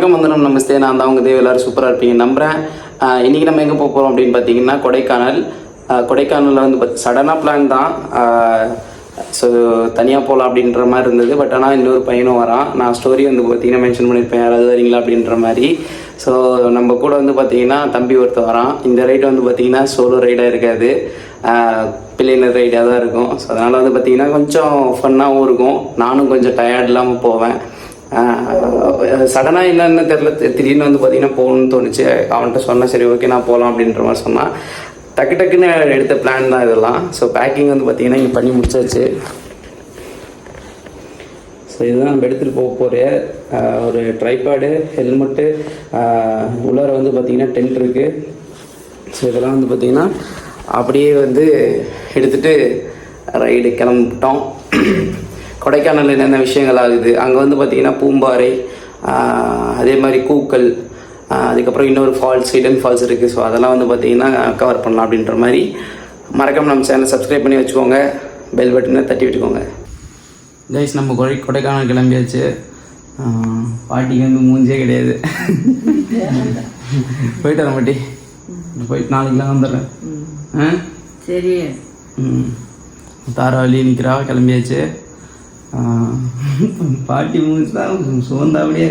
வணக்கம் வந்தனம் நமஸ்தே. நான் தான் உங்கள் தேவ. எல்லோரும் சூப்பராக இருப்பீங்க நம்புகிறேன். இன்றைக்கி நம்ம எங்கே போக போகிறோம் அப்படின்னு பார்த்தீங்கன்னா கொடைக்கானலில் வந்து சடனாக பிளான் தான். ஸோ தனியாக போகலாம் அப்படின்ற மாதிரி இருந்தது. பட் ஆனால் இன்னொரு பையனும் வரான். நான் ஸ்டோரி வந்து பார்த்திங்கன்னா மென்ஷன் பண்ணியிருப்பேன், யாராவது வரீங்களா அப்படின்ற மாதிரி. ஸோ நம்ம கூட வந்து பார்த்திங்கன்னா தம்பி ஒருத்தர் வரான். இந்த ரைடு வந்து பார்த்திங்கன்னா சோலோ ரைடாக இருக்காது, பிள்ளைனர் ரைடாக தான் இருக்கும். ஸோ அதனால் வந்து பார்த்திங்கன்னா கொஞ்சம் ஃபன்னாகவும் இருக்கும். நானும் கொஞ்சம் டயர்ட் இல்லாமல் போவேன். சடனாக என்னென்னு தெரில, திடீர்னு வந்து பார்த்திங்கன்னா போகணுன்னு தோணுச்சு. அவன்கிட்ட சொன்னேன், சரி ஓகே நான் போகலாம் அப்படின்ற மாதிரி சொன்னான். டக்குன்னு எடுத்த பிளான் தான் இதெல்லாம். ஸோ பேக்கிங் வந்து பார்த்திங்கன்னா இங்கே பண்ணி முடிச்சாச்சு. ஸோ இதுதான் நம்ம எடுத்துகிட்டு போக போகிற ஒரு ட்ரைபாடு, ஹெல்மெட்டு, உள்ளார வந்து பார்த்திங்கன்னா டென்ட் இருக்குது. ஸோ இதெல்லாம் வந்து பார்த்திங்கன்னா அப்படியே வந்து எடுத்துகிட்டு ரைடு கிளம்பிட்டோம். கொடைக்கானலில் என்னென்ன விஷயங்கள் ஆகுது, அங்கே வந்து பார்த்திங்கன்னா பூம்பாறை, அதே மாதிரி கூக்கல், அதுக்கப்புறம் இன்னொரு ஃபால்ஸ், ஹிடன் ஃபால்ஸ் இருக்குது. ஸோ அதெல்லாம் வந்து பார்த்திங்கன்னா கவர் பண்ணலாம் அப்படின்ற மாதிரி. மறக்காம நம்ம சேனலை சப்ஸ்கிரைப் பண்ணி வச்சுக்கோங்க, பெல் பட்டனை தட்டி விட்டுக்கோங்க. கைஸ், நம்ம கொடைக்கானல் கிளம்பியாச்சு. பாட்டிக்கு வந்து மூஞ்சே கிடையாது. போயிட்டு வரேன் பாட்டி, போயிட்டு நாளைக்கெலாம் வந்துடுறேன். சரி. தாராவளி நிற்கிறா, கிளம்பியாச்சு. பாட்டி மூஞ்சி தான் சோந்தா அப்படியே.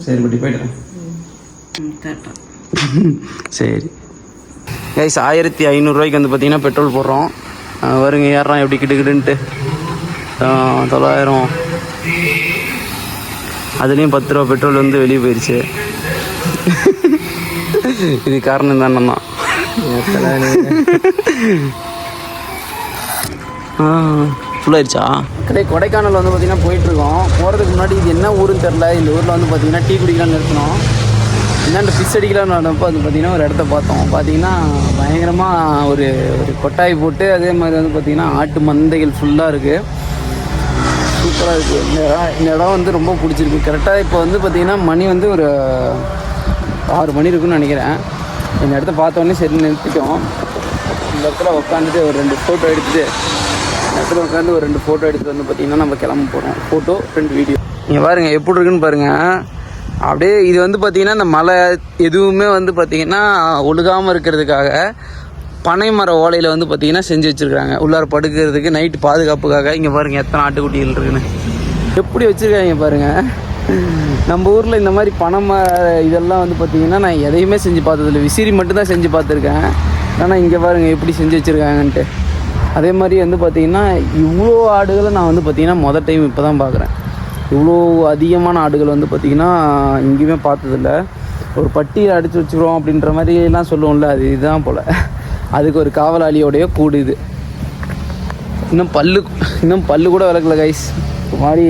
சரி பாட்டி, போய்ட்டுறேன். சரி கைஸ், 1500 வந்து பார்த்தீங்கன்னா பெட்ரோல் போடுறோம். வருங்க, ஏறான் எப்படி கிட்டுக்கிட்டுன்ட்டு. 900, அதுலேயும் 10 ரூபா பெட்ரோல் வந்து வெளியே போயிடுச்சு. இது காரணம் தானே தான். ஃபுல்லாகிடுச்சா? கொடைக்கானல் வந்து பார்த்திங்கன்னா போயிட்டுருக்கோம். போகிறதுக்கு முன்னாடி இது என்ன ஊருன்னு தெரில. இந்த ஊரில் வந்து பார்த்திங்கன்னா டீ குடிக்கலாம்னு நிறுத்தினோம். என்னென்ன ஃபிஷ் அடிக்கலாம்னு நடப்போ வந்து பார்த்திங்கன்னா ஒரு இடத்த பார்த்தோம். பார்த்திங்கன்னா பயங்கரமாக ஒரு கொட்டாய் போட்டு, அதே மாதிரி வந்து பார்த்திங்கன்னா ஆட்டு மந்தைகள் ஃபுல்லாக இருக்குது. சூப்பராக இருக்குது இந்த இடம் வந்து ரொம்ப பிடிச்சிருக்கு. கரெக்டாக இப்போ வந்து பார்த்திங்கன்னா மணி வந்து ஒரு 6 மணி இருக்குன்னு நினைக்கிறேன். இந்த இடத்த பார்த்தோன்னே சரி நிறுத்திட்டோம். இந்த இடத்துல உட்காந்துட்டு ஒரு 2 ஃபோட்டோ எடுத்துகிட்டு, இடத்துல உட்காந்து ஒரு 2 ஃபோட்டோ எடுத்துகிட்டு வந்து பார்த்திங்கன்னா நம்ம கிளம்ப போகிறோம். Photo 2 video. நீங்கள் பாருங்கள் எப்படி இருக்குன்னு பாருங்கள். அப்படியே இது வந்து பார்த்திங்கன்னா இந்த மலை எதுவுமே வந்து பார்த்திங்கன்னா ஒழுகாமல் இருக்கிறதுக்காக பனை மர ஓலையில் வந்து பார்த்திங்கன்னா செஞ்சு வச்சுருக்காங்க. உள்ளார படுக்கிறதுக்கு, நைட்டு பாதுகாப்புக்காக. இங்கே பாருங்கள் எத்தனை ஆட்டுக்குட்டிகள் இருக்குன்னு எப்படி வச்சுருக்காங்க பாருங்கள். நம்ம ஊரில் இந்த மாதிரி இதெல்லாம் வந்து பார்த்திங்கன்னா நான் எதையுமே செஞ்சு பார்த்ததில்லை. விசிறி மட்டும்தான் செஞ்சு பார்த்துருக்கேன். ஆனால் இங்கே பாருங்கள் எப்படி செஞ்சு வச்சுருக்காங்கன்ட்டு. அதே மாதிரி வந்து பார்த்திங்கன்னா இவ்வளோ ஆடுகளை நான் வந்து பார்த்திங்கன்னா மொதல் டைம் இப்போ தான் பார்க்குறேன். இவ்வளோ அதிகமான ஆடுகள் வந்து பார்த்திங்கன்னா எங்கேயுமே பார்த்ததில்ல. ஒரு பட்டியை அடித்து வச்சுக்கிறோம் அப்படின்ற மாதிரிலாம் சொல்லுவோம்ல, அது இதுதான் போல். அதுக்கு ஒரு காவலாளியோடைய கூடு இது. இன்னும் பல்லு கூட விளக்கல கைஸ். ஒரு மாதிரி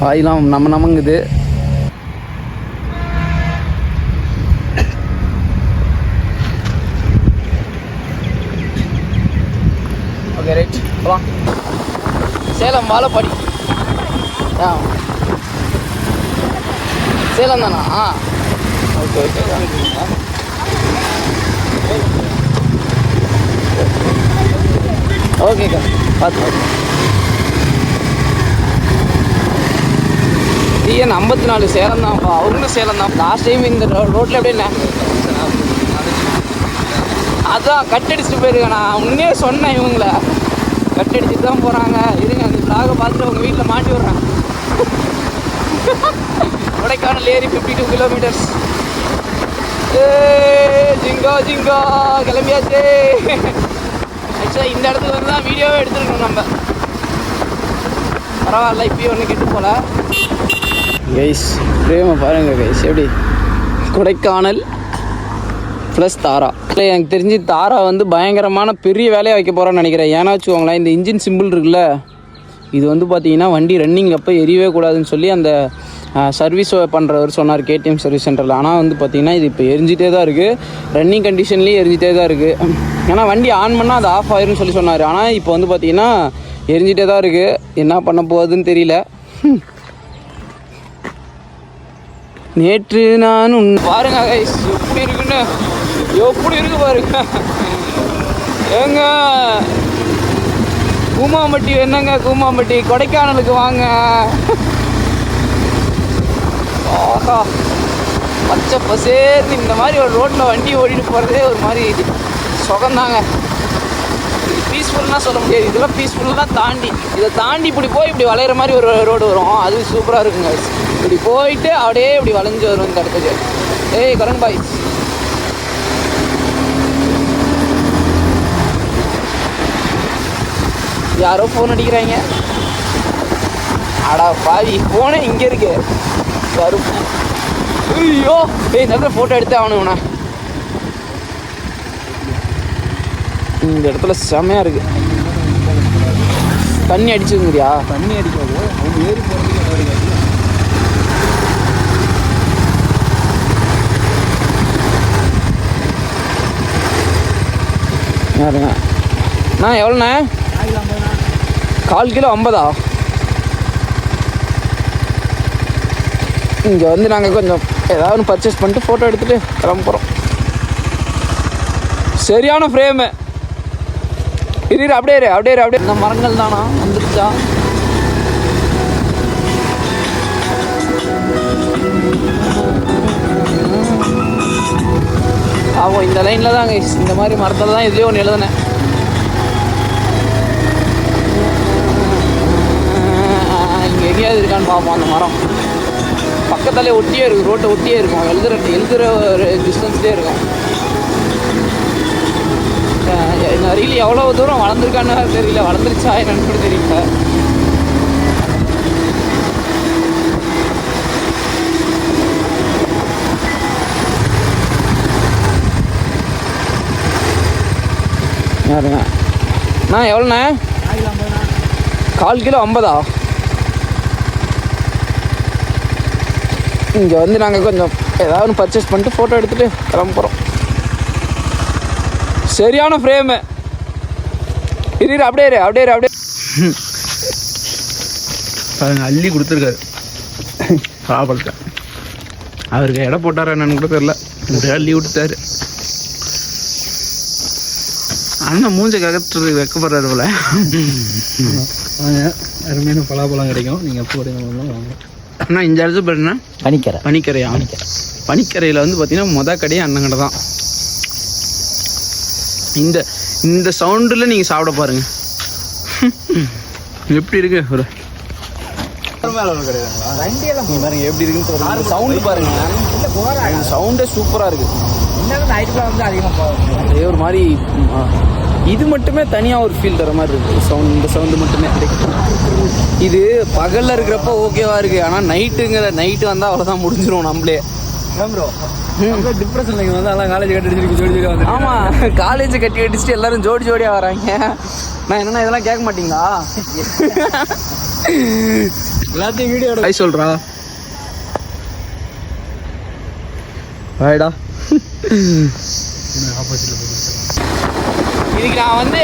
வாயெல்லாம் நமங்குது. ஓகே ரைட், போகலாம். சேலம் வாழப்பாடி. சேலம் தானா? Okay okay. ஓகேக்கா, பார்த்து டிஎன் 54 சேலம் தான்ப்பா. அவங்களும் சேலம் தான். லாஸ்ட் டைம் இந்த ரோட்டில் எப்படின்னா அதான் கட்டடிச்சுட்டு போயிருக்கேன். நான் முன்னே சொன்னேன், இவங்கள கட்டடிச்சுட்டு தான் போகிறாங்க. இருங்க, அந்த விளாகை பார்த்துட்டு அவங்க வீட்டில் மாட்டி விட்றேன். கொடைக்கானல் ஏரி 52 கிலோமீட்டர்ஸ். ஜிங்கோ கிளம்பியாச்சு. ஆக்சுவலாக இந்த இடத்துல வந்து தான் வீடியோவே எடுத்துருக்கணும் நம்ம. பரவாயில்ல, இப்பயும் ஒன்று கெட்டு போல. கைஸ் பிரேம பாருங்க கைஸ், எப்படி கொடைக்கானல் ப்ளஸ் தாரா. இல்லை, எனக்கு தெரிஞ்சு தாரா வந்து பயங்கரமான பெரிய வேலையை வைக்க போகிறோன்னு நினைக்கிறேன். ஏன்னா வச்சுக்கோங்களேன், இந்த இன்ஜின் சிம்பிள் இருக்குல்ல, இது வந்து பார்த்திங்கன்னா வண்டி ரன்னிங் அப்போ எரியவே கூடாதுன்னு சொல்லி அந்த சர்வீஸ் பண்ணுறவர் சொன்னார், கேடிஎம் சர்வீஸ் சென்டரில். ஆனால் வந்து பார்த்திங்கன்னா இது இப்போ எரிஞ்சிட்டே தான் இருக்குது. ரன்னிங் கண்டிஷன்லேயும் எரிஞ்சிட்டே தான் இருக்குது. ஏன்னா வண்டி ஆன் பண்ணால் அது ஆஃப் ஆயிருன்னு சொல்லி சொன்னார். ஆனால் இப்போ வந்து பார்த்திங்கன்னா எரிஞ்சிட்டே தான் இருக்குது. என்ன பண்ண போகுதுன்னு தெரியல. நேற்று நான் பாருங்க கைஸ் எப்படி இருக்குன்னு, எப்படி இருக்கு பாருங்க. ஏங்க கூமாம்பட்டி, என்னங்க கூமாம்பட்டி, கொடைக்கானலுக்கு வாங்க. பச்சை பசேர்னு இந்த மாதிரி ஒரு ரோட்டில் வண்டி ஓடிட்டு போகிறதே ஒரு மாதிரி சுகந்தாங்க. பீஸ்ஃபுல்னால் சொல்ல முடியாது, இதெல்லாம் பீஸ்ஃபுல்லாம் தாண்டி இதை தாண்டி இப்படி போய் இப்படி வளையிற மாதிரி ஒரு ரோடு வரும், அது சூப்பராக இருக்குங்க. இப்படி போயிட்டு அப்படியே இப்படி வளைஞ்சு வரும் இந்த இடத்துக்கு. ஏய் கரண் பாய், யாரோ ஃபோன் அடிக்கிறாங்க. அடா பாவி, ஃபோனே இங்கே இருக்கு கருப்பு. ஐயோ ஏய், நல்ல ஃபோட்டோ எடுத்து ஆகணும்ண்ணா. இந்த இடத்துல செமையாக இருக்கு. தண்ணி அடிச்சுங்கிறியா? தண்ணி அடிக்காது, அவங்க ஏறி போகிறதுக்கு யாருங்க அண்ணா? எவ்வளோண்ணே? 1/4 கிலோ 50. இங்கே வந்து நாங்கள் கொஞ்சம் ஏதாவது பர்ச்சேஸ் பண்ணிட்டு ஃபோட்டோ எடுத்துகிட்டு கிளம்ப போகிறோம். சரியான ஃப்ரேமு. இது அப்படியே இந்த மரங்கள் தானா வந்துருச்சா? ஆகும் இந்த லைனில் தாங்க, இந்த மாதிரி மரத்தில் தான் இதுலேயே ஒன்று எழுதுனேன். இங்கே எங்கேயாவது இருக்கான்னு பார்ப்போம். அந்த மரம் பக்கத்தாலே ஒட்டியே இருக்கும், ரோட்டை ஒட்டியே இருக்கும், எழுதுகிற ஒரு டிஸ்டன்ஸ்லேயே இருக்கும். இந்த அருகில் எவ்வளோ தூரம் வளர்ந்துருக்கான்னு தெரியல, வளர்ந்துருச்சா என்னன்னு கூட தெரியல. யாருங்க அண்ணா? எவ்வளோண்ணே? 1/4 கிலோ 50. இங்கே வந்து நாங்கள் கொஞ்சம் ஏதாவது பர்ச்சேஸ் பண்ணிட்டு ஃபோட்டோ எடுத்துகிட்டு கிளம்ப போகிறோம். சரியான ஃப்ரேமு. இது அப்படியே அள்ளி கொடுத்துருக்காரு சாப்பிட. அவருக்கு இடம் போட்டார் என்னன்னு கூட தெரியல, அப்படியே அள்ளி விட்டுட்டாரு. அண்ணன் மூஞ்ச ககத்துறதுக்கு வைக்கப்படுறாரு போல. அருமையான பலாப்பழம் கிடைக்கும், நீங்கள் எப்போ வாங்க. அண்ணா இந்த இடத்து பேர் என்ன? பனிக்கரையா? பனிக்கரையில் வந்து பார்த்தீங்கன்னா மொதல் கடையே அண்ணன் கடை தான். இந்த சவுண்டில் நீங்கள் சாப்பிட பாருங்க எப்படி இருக்கு. ஒரு பாருங்க எப்படி இருக்குன்னு சவுண்டு பாருங்க, சவுண்டே சூப்பராக இருக்கு. அதே ஒரு மாதிரி இது மட்டுமே தனியாக ஒரு ஃபீல் தர மாதிரி இருக்குது சவுண்ட். இந்த சவுண்டு மட்டுமே இது பகலில் இருக்கிறப்ப ஓகேவா இருக்குது, ஆனால் நைட்டு வந்தால் அவ்வளோதான் முடிஞ்சிடும் நம்மளே. டிப்ரெஷன் வந்து எல்லாம் காலேஜ் கட்டி அடிச்சுட்டு வந்து. ஆமாம், காலேஜ் கட்டி அடிச்சுட்டு எல்லாரும் ஜோடியாக வராங்க. நான் என்னென்னா இதெல்லாம் கேட்க மாட்டீங்களா? எல்லாத்தையும் வீடியோ கை சொல்கிறா வாய்டா. இதுக்கு நான் வந்து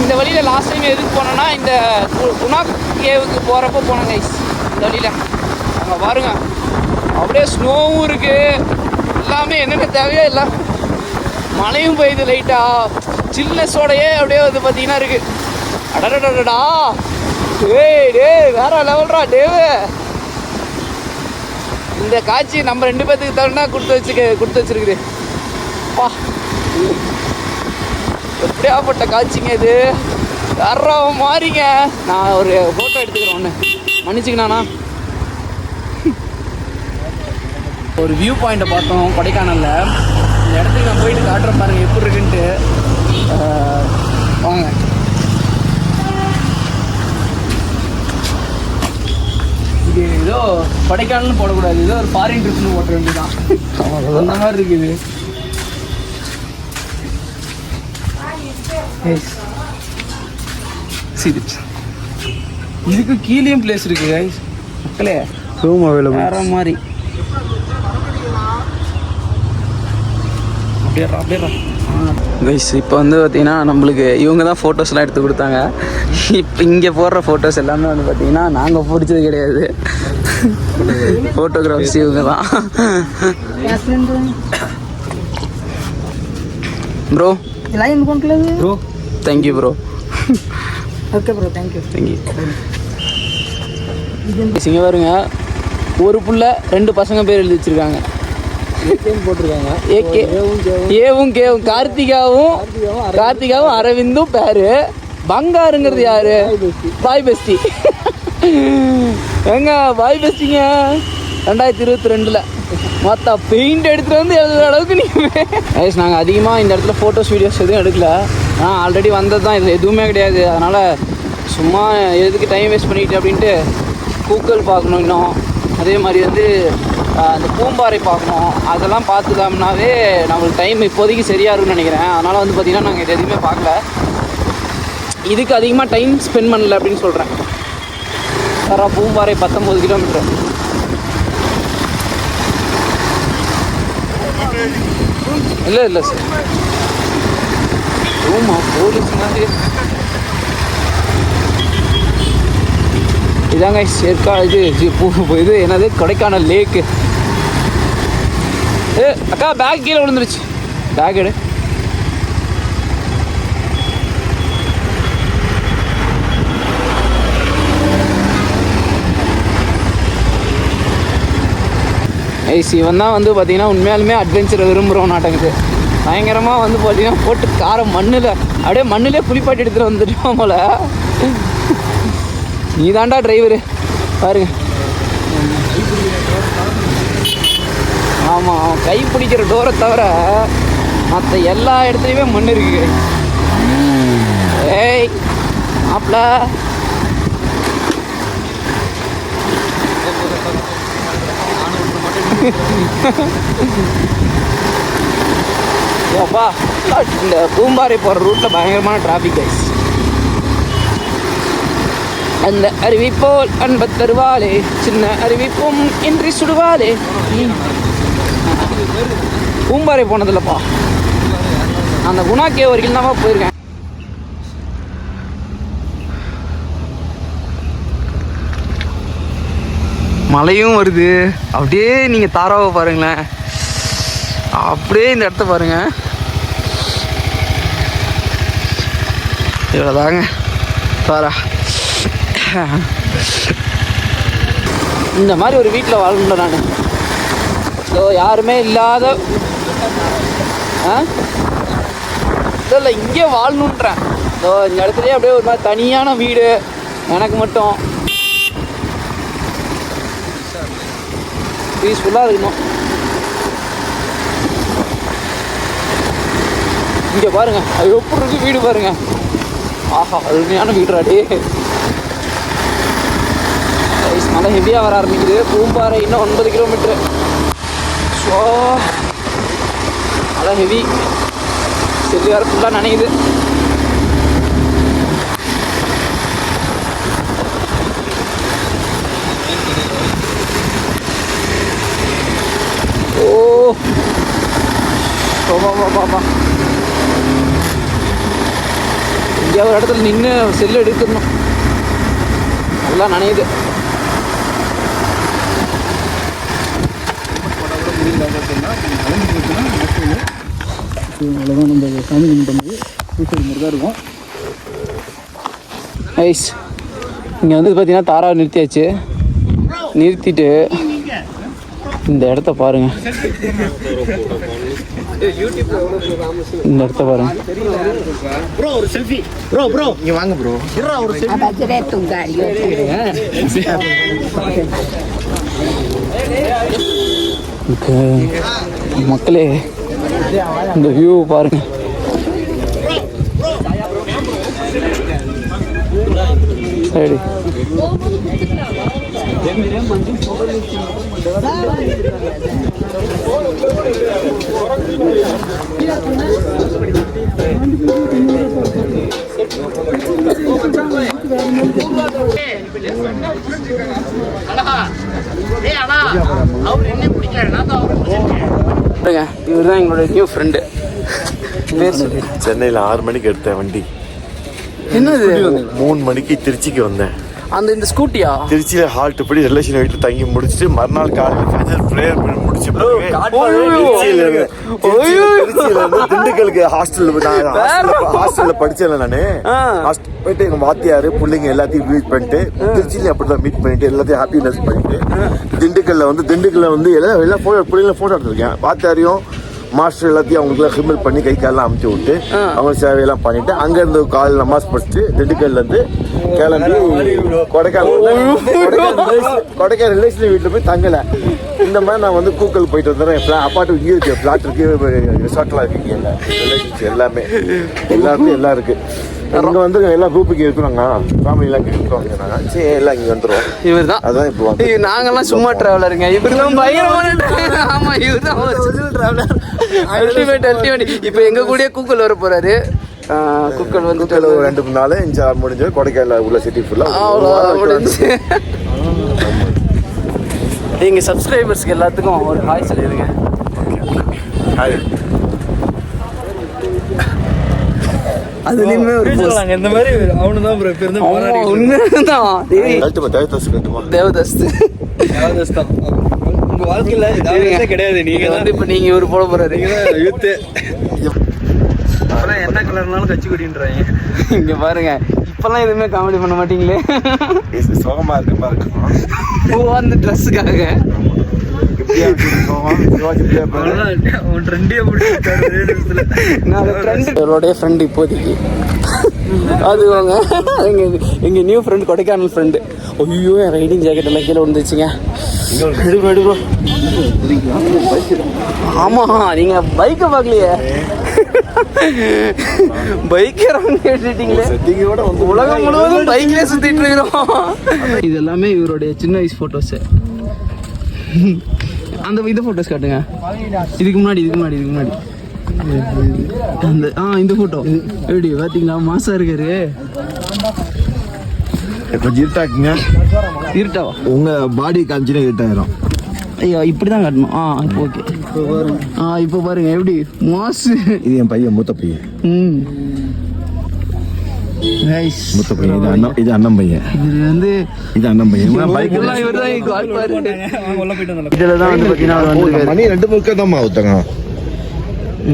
இந்த வழியில் லாஸ்ட் டைம் எதுக்கு போனேன்னா, இந்த குணா கேவுக்கு போகிறப்போ போனேன் கைஸ். இந்த வழியில் அங்கே பாருங்க, அப்படியே ஸ்னோவும் இருக்குது, எல்லாமே என்னென்ன தேவையோ எல்லாம். மழையும் பெய்யுது லைட்டாக, சில்னஸோடையே அப்படியே வந்து பார்த்தீங்கன்னா இருக்குது. அடடடடா, டேய் வேற லெவல்ரா டேவு. இந்த காட்சி நம்ம 2 பேர்த்துக்கு தகுந்தா கொடுத்து வச்சிருக்குது. பா, எப்படியாப்பட்ட காட்சிங்க இது, வேற மாறிங்க. நான் ஒரு ஃபோட்டோ எடுத்துக்கிறேன், ஒன்று மன்னிச்சுக்கண்ணா. ஒரு வியூ பாயிண்ட்டை பார்த்தோம் கொடைக்கானலில். இந்த இடத்துக்கு நான் போயிட்டு காட்டுறேன் பாருங்கள் எப்படி இருக்குன்ட்டு. வாங்க. இது ஏதோ கொடைக்கானல்னு போடக்கூடாது, ஏதோ ஒரு ஃபாரின் ட்ரிப்னு போட்ட வேண்டியதான். அந்த மாதிரி இருக்குது. இதுக்கு கீழேயும் பிளேஸ் இருக்கு மக்களே, ரூம் அவைலபிள் வேற மாதிரி. கைஸ் இப்போ வந்து பார்த்தீங்கன்னா நம்மளுக்கு இவங்க தான் ஃபோட்டோஸ்லாம் எடுத்து கொடுத்தாங்க. இப்போ இங்கே போடுற ஃபோட்டோஸ் எல்லாமே வந்து பார்த்தீங்கன்னா நாங்கள் பிடிச்சது கிடையாது, ஃபோட்டோகிராஃப்ஸ் இவங்க தான். Bro bro thank you bro. Okay bro, thank you. இங்கே பாருங்க, ஒரு புள்ள 2 பசங்க பேர் எழுதி வச்சிருக்காங்க. போட்டிருக்காங்க. ஏகே ஏவும் கேவும் கார்த்திகாவும் அரவிந்தும் பேரு. பங்காருங்கிறது யாரு? Boy bestie. எங்க பாய் பெஸ்டிங்க 2022 மொத்தம் பெயிண்ட் எடுத்துகிட்டு வந்து எழுதுகிற அளவுக்கு நீங்கள். நாங்கள் அதிகமாக இந்த இடத்துல ஃபோட்டோஸ் வீடியோஸ் எதுவும் எடுக்கல. ஆல்ரெடி வந்தது தான், இது எதுவுமே கிடையாது. அதனால் சும்மா எதுக்கு டைம் வேஸ்ட் பண்ணிட்டு அப்படின்ட்டு பூக்கள் பார்க்கணும். இன்னும் அதே மாதிரி வந்து அந்த பூம்பாறை பார்க்கணும். அதெல்லாம் பார்த்துட்டோம்னாவே நம்மளுக்கு டைம் இப்போதைக்கு சரியாக இருக்குன்னு நினைக்கிறேன். அதனால் வந்து பார்த்திங்கன்னா நாங்கள் இது எதுவுமே பார்க்கல. இதுக்கு அதிகமாக டைம் ஸ்பெண்ட் பண்ணல அப்படின்னு சொல்கிறேன். பூம்பாறை 19 கிலோமீட்டர். இல்லை சார் ரூமா போலீஸ்னாலே இதாங்க ஏற்காடு இது என்னது கொடைக்கானல் லேக்கு. அக்கா பேக் கீழே விழுந்துருச்சு. பேக் எடு. இவன் தான் வந்து பார்த்தீங்கன்னா உண்மையாலுமே அட்வென்ச்சரை விரும்புகிறோம் நாட்டங்குது. பயங்கரமாக வந்து பார்த்தீங்கன்னா போட்டு காரம் மண்ணில் அப்படியே மண்ணிலே குளிப்பாட்டி எடுத்துகிட்டு வந்துட்டோம் போல. நீ தாண்டா டிரைவரு பாருங்க. ஆமாம், அவன் கை பிடிக்கிற டோரை தவிர மற்ற எல்லா இடத்துலையுமே மண் இருக்கு. ஏய் மாப்பிள்ள அப்பா, இந்த பூம்பாறை போகிற ரூட்டில் பயங்கரமான டிராஃபிக் கைஸ். அந்த அருவி போல் அன்பை தருவாளே, சின்ன அருவிப்பும் இன்றி சுடுவாளே. பூம்பாறை போனதில்லப்பா, அந்த குணா கேவ் வரைக்கும் தான் போயிருக்கேன். மழையும் வருது. அப்படியே நீங்கள் தாராவை பாருங்களேன், அப்படியே இந்த இடத்த பாருங்க. இவ்வளோதாங்க தாரா. இந்த மாதிரி ஒரு வீட்டில் வாழணும் நான். ஸோ யாருமே இல்லாத இல்லை இங்கே வாழணுன்றேன். ஸோ இந்த இடத்துலையே அப்படியே ஒரு மாதிரி தனியான வீடு எனக்கு மட்டும் பீஸ்ஃபுல்லாக இருக்கணும். இங்கே பாருங்கள், அது எப்படி இருக்கு வீடு பாருங்கள். ஆஹா, அருமையான வீடுறாடி. நல்லா ஹெவியாக வர ஆரம்பிக்குது. பூம்பாறை இன்னும் 9 கிலோமீட்ரு. ஸோ நல்லா ஹெவி. செல்லு வேறு ஃபுல்லாக நினைக்குது. ஓ பாப்பா, இங்கே ஒரு இடத்துல நின்று செல்லு எடுக்கணும். நல்லா நனையுது. அவ்வளோதான் நம்ம சாமி கும்பிட்டு பூசல் மாதிரி தான் இருக்கும். ஐஸ் இங்கே வந்து பார்த்தீங்கன்னா தாராவை நிறுத்தியாச்சு. நிறுத்திட்டு இந்த இடத்த பாருங்க. இந்த இடத்த பாருங்க. ப்ரோ ஒரு செல்ஃபி. ப்ரோ இங்க வாங்க ப்ரோ. ஒரு மக்களே இந்த வியூ பாருங்க. சரி இவர் தான் எங்களோட நியூ ஃப்ரெண்டு. சென்னையில் 6 மணிக்கு எடுத்தேன் வண்டி. என்னது 3 மணிக்கு திருச்சிக்கு வந்தேன். அந்த இந்த ஸ்கூட்டியா? திருச்சியில் ஹால்ட்டு படி ரிலேஷன் வீட்டில் தங்கி முடிச்சுட்டு மறுநாள் காலையில் ப்ரேயர் பண்ணி முடிச்சு முடிச்ச பிறகு திருச்சியில இருந்து திண்டுக்கலுக்கு ஹாஸ்டல்ல படிச்சேன் நானு. போயிட்டு எங்க வாத்தியாரு பிள்ளைங்க எல்லாத்தையும் மீட் பண்ணிட்டு திருச்சியில அப்படிதான் மீட் பண்ணிட்டு எல்லாத்தையும் ஹாப்பினஸ் பண்ணிட்டு திண்டுக்கல்ல வந்து எல்லாம் பிள்ளைங்கள போட்டோ எடுத்திருக்கேன். வாத்தியாரையும் மாஸ்டர் எல்லாத்தையும் அவங்களுக்கு ஹிமல் பண்ணி கை காலெல்லாம் அமுச்சு விட்டு அவங்க சேவையெல்லாம் பண்ணிட்டு அங்கேருந்து காலையில் நமாஸ் படிச்சுட்டு திண்டுக்கல்ல இருந்து கிளம்பி கொடைக்கானல் ரிலேஷன் வீட்டில் போய் தங்கலை. இந்த மாதிரி நான் வந்து கூக்கல் போயிட்டு வந்துடுறேன். அப்பாட்டு இங்கே இருக்கு, ஃப்ளாட் இருக்கு, ரிசார்ட்லாம் இருக்கு, எல்லாம் ரிலேஷன்ஸ் எல்லாமே எல்லாருக்கும் எல்லாம் இருக்கு. இங்கே வந்து எல்லாம் குரூப்புக்கு இருக்கிறாங்க, ஃபேமிலிலாம் இருக்கிறோம். சரி எல்லாம் இங்கே வந்துடும். இவர் தான் அதான் இப்போ வந்து நாங்கெல்லாம் சும்மா டிராவலருங்க. இவர் தான் பயங்கரமான ஆமா இவர் தான் டிராவலர் அல்டிமேட். இப்போ எங்க கூட கூக்கல் வர போறாரு. கூக்கல் வந்து 2 நாள் முடிஞ்சு கொடைக்கானல் உள்ள சிட்டி ஃபுல்லாக முடிஞ்சு. எங்கள் சப்ஸ்கிரைபர்ஸ்க்கு எல்லாத்துக்கும் ஒரு ஹாய் சொல்லிடுங்க. ஹாய். அதுலயுமே ஒரு இந்த மாதிரி அவனு தான் ப்ரோ இருந்து உண்மைதான் தேவதாஸ் தான் உங்க வாழ்க்கையில தேவதாஸே கிடையாது. நீங்க வந்து இப்போ நீங்க இவர் போட போறாரு யூத்து. அப்புறம் என்ன கலர்னாலும் கட்சி கொடின்றாங்க. இங்க பாருங்க, இப்பெல்லாம் எதுவுமே காமெடி பண்ண மாட்டீங்களே. சோகமா இருக்கு பாருங்க. அந்த ட்ரெஸ்ஸுக்காக என்னுடைய ஃப்ரெண்டு இப்போதைக்கு அது வாங்க எங்க நியூ ஃப்ரெண்ட் கொடைக்கானல் ஃப்ரெண்டு. ஐயோ என் ரைடிங் ஜாக்கெட் எல்லாம் கீழே வந்துச்சுங்க. ஆமா நீங்க பைக்கை பார்க்கலையே, பைக்கர் கேட்டுட்டீங்களே. உலகம் முழுவதும் பைக்லேயே சுத்திட்டு இருக்கிறோம். இது எல்லாமே இவருடைய சின்ன வயசு போட்டோஸ். அந்த இந்த போட்டோஸ் காட்டுங்க. இதுக்கு முன்னாடி அந்த இந்த போட்டோ எப்படி பாத்தீங்களா? மாசா இருக்காரு. இப்போ இருட்டாக்குங்க. இருட்டாவா? உங்க பாடி காமிச்சுன்னா இருட்டாயிரும். ஐயோ இப்படிதான் காட்டணும். இப்போ ஓகே. இப்போ பாருங்க எப்படி மாசு. இது என் பையன், மூத்த பையன். மூத்த பையன். இது அண்ணன் பையன். இது வந்து இது அண்ணன் பையன். இதுலதான் வந்து பாத்தீங்கன்னா மணி 2:30 தான் ஆகுதுங்க.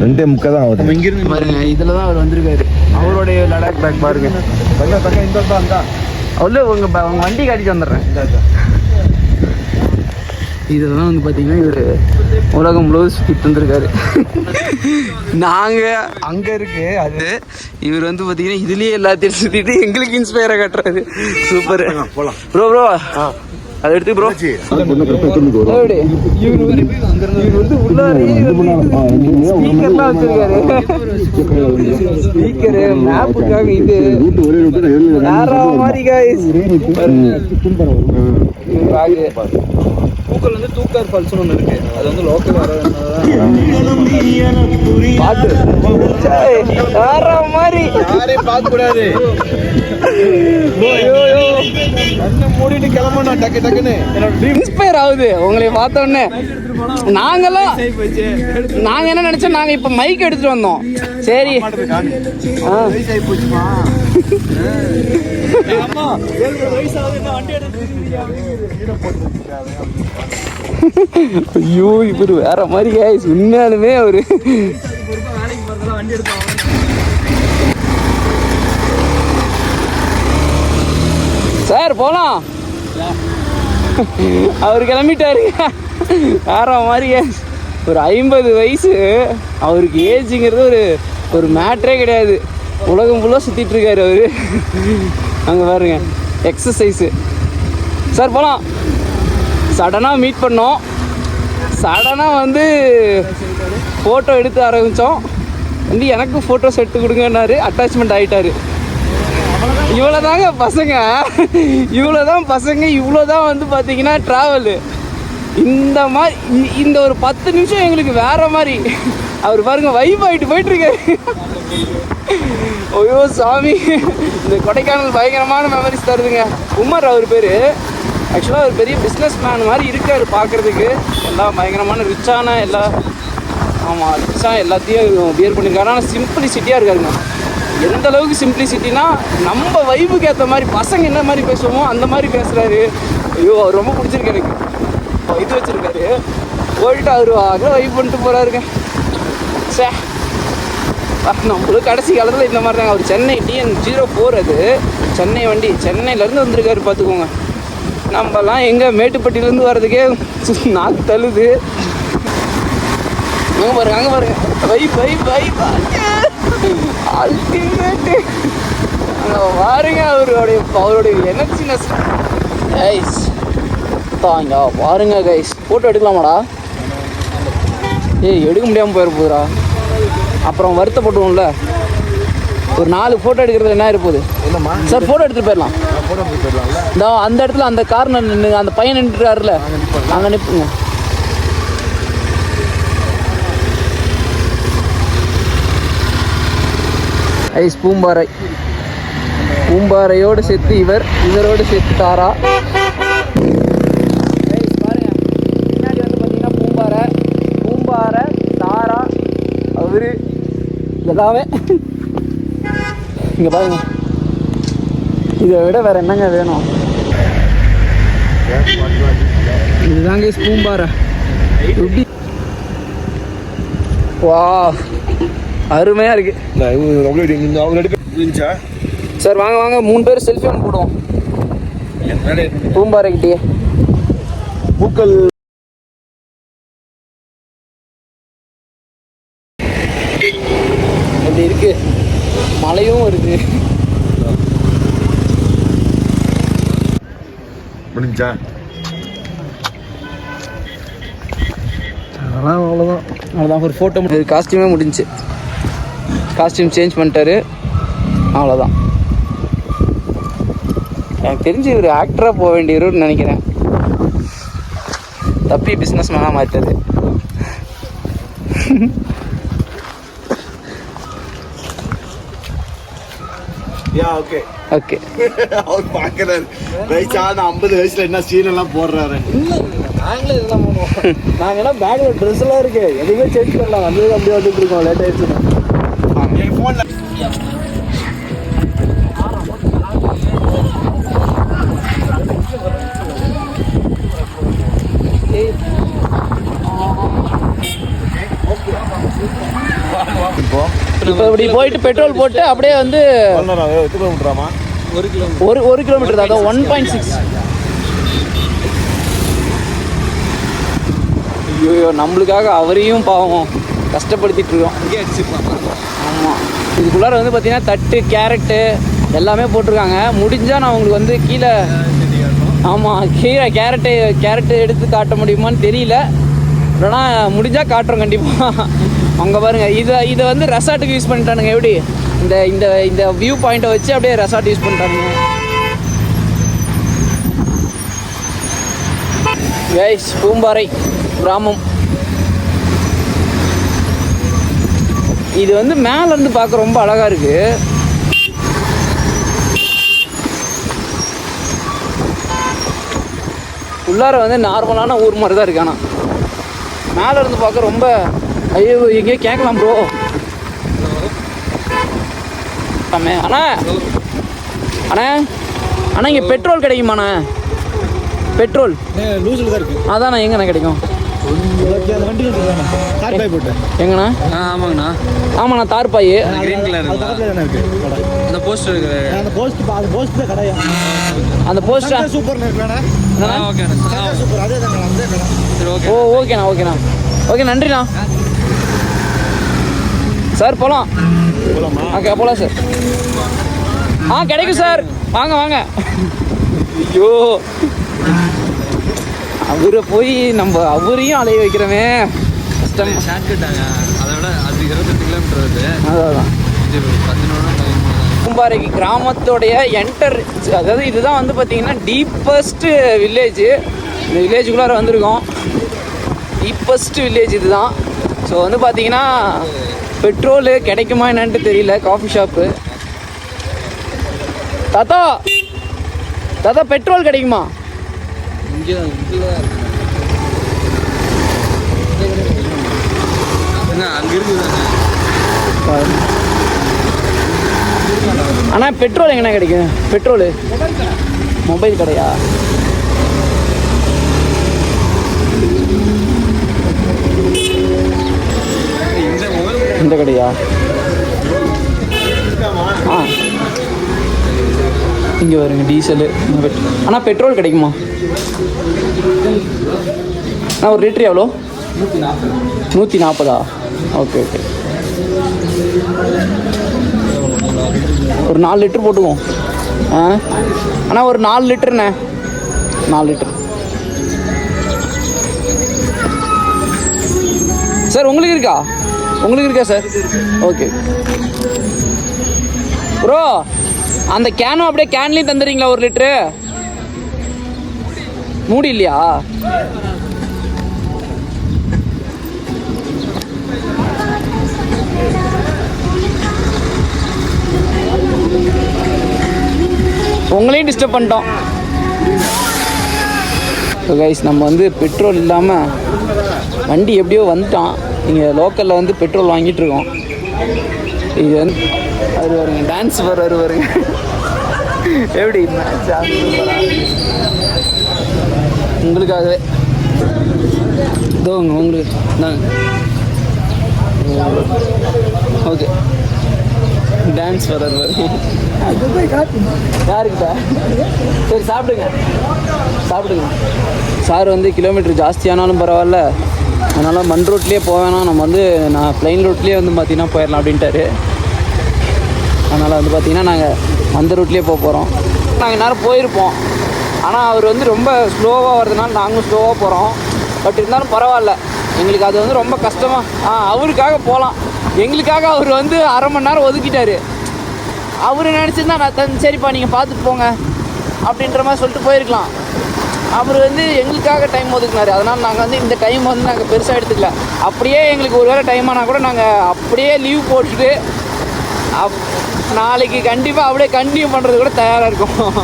2:30 தான் ஆகுது. இங்கிருந்து பாருங்க, இதுலதான் அவர் வந்திருக்காரு. அவருடைய லடாக் பேக் பாருங்க. அவ்வளோ உங்க வண்டி காட்டிட்டு வந்துடுறேன். இதெல்லாம் வந்து பார்த்தீங்கன்னா இவர் உலகம் முழுவதும் சுற்றிட்டு வந்திருக்காரு. நாங்கள் அங்கே இருக்கு அது. இவர் வந்து பார்த்தீங்கன்னா இதுலேயே எல்லாத்தையும் சுற்றிட்டு எங்களுக்கு இன்ஸ்பயராக காட்டுறாரு. சூப்பர் ப்ரோ அதை எடுத்து ப்ரோ. இவர் வந்து உள்ளாரே ஸ்பீக்கர்லாம் வச்சிருக்காரு. ஸ்பீக்கரு மேப்புக்காக இது வேற மாதிரி காய்ஸ். கூக்கல் வந்து தூக்கார் ஃபால்ஸ்னு ஒன்று இருக்கு. அது வந்து லோக்கல் பாட்டு வேற மாதிரி. யாரையும் பார்க்க கூடாது. மூடிட்டு கிளம்பணும் டக்கு டக்குன்னு. இன்ஸ்பயர் ஆகுது உங்களை பார்த்தோன்னே. நாங்க என்ன நினைச்சோம், நாங்க இப்ப மைக் எடுத்துட்டு வந்தோம். சரி ஐயோ இவரு வேற மாதிரி காய்ஸ். உண்மையாலுமே அவரு சார் போலாம். அவர் கிளம்பிட்டாரு வேற மாதிரி. ஒரு 50 வயசு அவருக்கு. ஏஜுங்கிறது ஒரு மேட்ரே கிடையாது. உலகம் ஃபுல்லாக சுற்றிட்டு இருக்காரு அவரு. அங்கே பாருங்க எக்ஸசைஸு. சார் போகலாம். சடனாக மீட் பண்ணோம். சடனாக வந்து ஃபோட்டோ எடுத்து ஆரம்பித்தோம். வந்து எனக்கு ஃபோட்டோஸ் எடுத்து கொடுங்கன்னாரு. அட்டாச்மெண்ட் ஆகிட்டாரு. இவ்வளோதாங்க பசங்க, இவ்வளோதான் பசங்க, இவ்வளோதான் வந்து பார்த்தீங்கன்னா ட்ராவலு. இந்த மாதிரி இந்த ஒரு 10 நிமிஷம் எங்களுக்கு வேற மாதிரி. அவர் பாருங்க வைப் ஆகிட்டு போயிட்டுருக்காரு. ஐயோ சாமி, இந்த கொடைக்கானல் பயங்கரமான மெமரிஸ் தருதுங்க. உமர் அவர் பேர். ஆக்சுவலாக அவர் பெரிய பிஸ்னஸ் மேன் மாதிரி இருக்கார் பார்க்குறதுக்கு. எல்லாம் பயங்கரமான ரிச்சான ஆமாம் ரிச்சாக எல்லாத்தையும் பியர் பண்ணியிருக்காரு. ஆனால் சிம்பிளிசிட்டியாக இருக்காருங்க. எந்த அளவுக்கு சிம்பிளிசிட்டினா நம்ம வைப்புக்கு ஏற்ற மாதிரி பசங்க என்ன மாதிரி பேசுவோமோ அந்த மாதிரி பேசுகிறாரு. ஐயோ அவர் ரொம்ப பிடிச்சிருக்கு எனக்கு. இது வச்சுருக்காரு. போயிட்டு அவரு வெயிட் பண்ணிட்டு போகிறாருங்க. சே நம்மளும் கடைசி காலத்தில் இந்த மாதிரி தாங்க. அவர் சென்னை TN04 அது சென்னை வண்டி, சென்னையிலேருந்து வந்திருக்காரு பார்த்துக்கோங்க. நம்மலாம் எங்கே மேட்டுப்பட்டியிலேருந்து வர்றதுக்கே நாக்கு தள்ளுது. அங்கே பாருங்க அல்டிமேட்டு அங்கே பாருங்க அவருடைய எனர்ஜினஸ். கைஸ் இங்கே பாருங்க கைஸ், ஃபோட்டோ எடுக்கலாமாடா? எடுக்க முடியாமல் போயிட அப்புறம் வருத்தப்பட்டுவோம்ல. ஒரு 4 ஃபோட்டோ எடுக்கிறது என்ன இருப்போது சார்? ஃபோட்டோ எடுத்துகிட்டு போயிடலாம். இந்த அந்த இடத்துல அந்த கார்னர் நின்று அந்த பையன் நின்றுறாருல, அங்கே நிற்புங்க. ஐஸ் பூம்பாறையோடு சேர்த்து இவரோடு சேர்த்து தாரா. பாருங்க பின்னாடி வந்து பார்த்தீங்கன்னா பூம்பாறை தாரா அவரு எல்லாமே இங்கே பாருங்க. இதை விட வேற என்னங்க வேணும்? இதுதாங்க பூம்பாறை. வா அருமையா இருக்கு சார். வாங்க 3 பேர் செல்ஃபி ஒன்று போடுவோம் பூம்பாறைக்கிட்டே. பூக்கள் அப்படி இருக்கு, மழையும் வருது. முடிஞ்சா அதெல்லாம் அவ்வளோதான். ஒரு ஃபோட்டோ காஸ்டியூமே முடிஞ்சு. காஸ்டியூம் சேஞ்ச் பண்ணிட்டாரு, அவ்வளோதான். எனக்கு தெரிஞ்சு இவர் ஆக்டராக போக வேண்டியவருன்னு நினைக்கிறேன். தப்பி பிஸ்னஸ் மேனாக மாற்றது. Okay okay. அவர் பார்க்குறாரு வயசான 50 வயசுல என்ன சீன் எல்லாம் போடுறாரு. நாங்களே இதெல்லாம் பண்ணுவோம். நாங்கள்லாம் பேக்ல ட்ரெஸ் எல்லாம் இருக்கு, எதுவுமே சேஞ்ச் பண்ணலாம். வந்து அப்படியே வந்துட்டு இருக்கோம். லேட் ஆயிடுச்சுன்னா என் ஃபோன்ல இப்போ இப்படி போயிட்டு பெட்ரோல் போட்டு அப்படியே வந்து 1 கிலோமீட்டர் தான். 1.6. ஐயோ நம்மளுக்காக அவரையும் பாவம் கஷ்டப்படுத்திட்டு இருக்கோம். ஆமாம், இதுக்குள்ளார வந்து பார்த்தீங்கன்னா தட்டு கேரட்டு எல்லாமே போட்டிருக்காங்க. முடிஞ்சால் நான் உங்களுக்கு வந்து கீழே கேரட்டு எடுத்து காட்ட முடியுமான்னு தெரியல. இல்லைனா முடிஞ்சால் காட்டுறோம் கண்டிப்பாக. அங்கே பாருங்கள், இதை வந்து ரெசார்ட்டுக்கு யூஸ் பண்ணிட்டானுங்க. எப்படி இந்த வியூ பாயிண்ட்டை வச்சு அப்படியே ரெசார்ட் யூஸ் பண்ணிட்டானுங்க. கைஸ் பூம்பாறை கிராமம் இது வந்து மேலேருந்து பார்க்க ரொம்ப அழகாக இருக்குது. உள்ளார வந்து நார்மலான ஊர் மாதிரி தான் இருக்கு. ஆனால் மேலே இருந்து பார்க்க ரொம்ப ஐயோ எங்கேயோ கேட்கலாம் ப்ரோ. அண்ணா இங்கே பெட்ரோல் கிடைக்குமாண்ணா? பெட்ரோல் லூஸில் தான் இருக்கு. அதாண்ணா எங்கண்ணா கிடைக்கும்? எங்கண்ணா? ஆமாங்கண்ணா. ஆமாண்ணா தார்பாய் கிரீன் கலர் அந்த போஸ்ட் இருக்கு. அந்த போஸ்ட் தான் கடையா? அந்த போஸ்டா சூப்பர் இருக்குண்ணா. ஓகேண்ணா சூப்பர். அதே தான் சரி ஓகே. ஓகேண்ணா ஓகே நன்றிண்ணா. சார் போகலாம். ஓகே போகலாம் சார். கிடைக்கும் சார். வாங்க. ஐயோ அவரை போய் நம்ம அவரையும் அலைய வைக்கிறோமே, கஷ்டம். ஷார்ட்கட்டாங்க. அதை விட அது 28 கிலோமீட்டர் வருது. அதான் பூம்பாறைக்கு கிராமத்தோடைய அதாவது இதுதான் வந்து பார்த்தீங்கன்னா டீப்பஸ்ட் வில்லேஜ். இந்த வில்லேஜுக்குள்ளார வந்திருக்கோம். டீப்பஸ்ட் வில்லேஜ் இதுதான். ஸோ வந்து பார்த்தீங்கன்னா பெட்ரோலு கிடைக்குமா என்னன்ட்டு தெரியல. Coffee shop. தாத்தா பெட்ரோல் கிடைக்குமா? அண்ணா பெட்ரோல் எங்கண்ணா கிடைக்கும்? பெட்ரோலு மொபைல் கடையா? ஆ இங்கே வருங்க டீசலு. ஆனால் பெட்ரோல் கிடைக்குமா? அண்ணா ஒரு லிட்ரு எவ்வளோ? 140. ஓகே ஓகே, ஒரு 4 லிட்டர் போட்டுக்குவோம். ஆ அண்ணா ஒரு 4 லிட்டருண்ணே, 4 லிட்டர். சார் உங்களுக்கு இருக்கா? உங்களுக்கு இருக்கா சார்? ஓகே ப்ரோ, அந்த கேனும் அப்படியே கேன்லேயும் தந்துடுறீங்களா 1 லிட்ரு? மூடி இல்லையா? உங்களையும் டிஸ்டர்ப் பண்ணிட்டோம். கைஸ், நம்ம வந்து பெட்ரோல் இல்லாமல் வண்டி எப்படியோ வந்துட்டான். இங்கே லோக்கலில் வந்து பெட்ரோல் வாங்கிட்டு இருக்கோம். இது வந்து அவர் வருங்க, டான்ஸ் வருவார் வருங்க. எப்படி மேட்ச் உங்களுக்காகவே இதோங்க உங்களுக்கு தாங்க. ஓகே, டான்ஸ் வர்றாரு யாருக்கிட்ட? சரி சாப்பிடுங்க சாப்பிடுங்க. சார் வந்து கிலோமீட்டர் ஜாஸ்தியானாலும் பரவாயில்ல, அதனால் மண் ரோட்லேயே போவேணாம், நம்ம வந்து நான் ப்ளைன் ரோட்லேயே வந்து பார்த்திங்கன்னா போயிடலாம் அப்படின்ட்டாரு. அதனால் வந்து பார்த்திங்கன்னா நாங்கள் அந்த ரூட்லேயே போக போகிறோம். நாங்கள் நேரம் போயிருப்போம், ஆனால் அவர் வந்து ரொம்ப ஸ்லோவாக வர்றதுனால நாங்களும் ஸ்லோவாக போகிறோம். பட் இருந்தாலும் பரவாயில்ல, எங்களுக்கு அது வந்து ரொம்ப கஷ்டமாக. அவருக்காக போகலாம், எங்களுக்காக அவர் வந்து அரை மணி நேரம் ஒதுக்கிட்டார். அவர் நினச்சிருந்தா நான் சரிப்பா நீங்கள் பார்த்துட்டு போங்க அப்படின்ற மாதிரி சொல்லிட்டு போயிருக்கலாம். அவர் வந்து எங்களுக்காக டைம் ஒதுக்குனாரு. அதனால் நாங்கள் வந்து இந்த டைம் வந்து நாங்கள் பெருசாக எடுத்துக்கல. அப்படியே எங்களுக்கு ஒரு வேளை டைம் ஆனால் கூட நாங்கள் அப்படியே லீவ் போட்டுட்டு நாளைக்கு கண்டிப்பாக அப்படியே கண்டினியூ பண்ணுறது கூட தயாராக இருக்கும்.